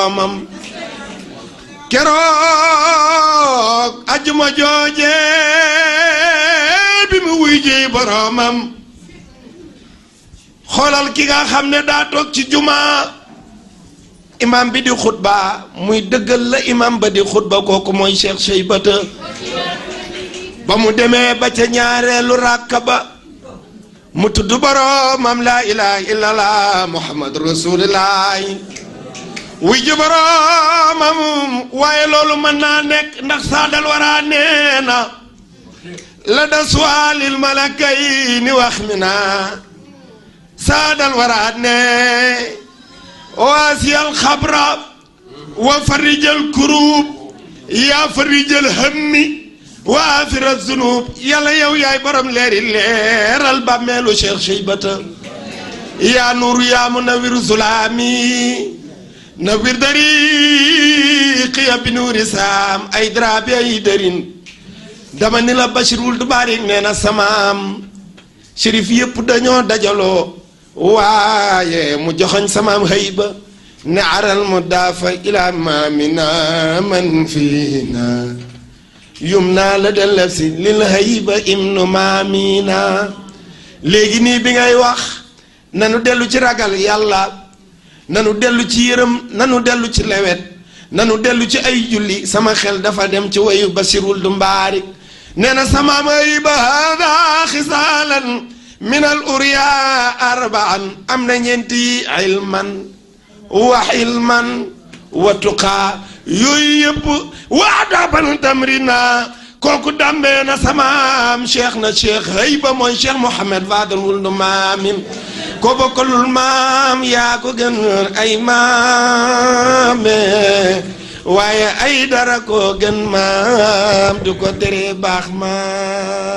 boroomam keroog ajuma jooje bi mu wuy ji boroomam xoolal ki nga xam ne daa toog ci juma imam bi di xutba muy dëggal la imam ba di xutba kooku mooy Cheikh Cheybata ba mu demee ba ca ñaareelu ràkka ba mu tudd boroomam laa ilaha illallah muhammad rasulullah wuy ji boroomam waaye loolu mën naa nekk ndax saadal waraa nee na la da suwaalil malakayni wax mi naa saadal waraa ne waasiyal xabra wa farijal kurub yaa farijal hammi wa afira zunub yàlla yow yaay borom leeri leeral bàmmeelu Cheikh Cheybata yaa nuuru yaa munawwiru zulaami nawwir dariiqiya bi nuuri saam ay draabi ay dërin dama ni la Bachirul Dubarik nee na samaam shérif yëpp dañoo dajaloo waaye mu joxoñ samaam hayba ne aral mu daafa ilaa maamina man fiina yum naa la dellef si lil hayba imnu maamina léegi nii bi ngay wax nanu dellu ci ragal yàlla nanu dellu ci yërëm nanu dellu ci lewet nanu dellu ci ay julli sama xel dafa dem ci wayu Bachirul Dubarik nee na samaam hayba hada xisaalan min al uriya arbaan am na ñeenti ilman wa xilman wa tuqaa yooyu yëpp waa daaban tamrina kooku dambee na samaam cheikh na cheikh hayba mooy cheikh Mouhamed Fadal wul du maamin ko bokkalul maam yaa ko gën ay maame waaye ay dara ko gën maam du ko tere baax maam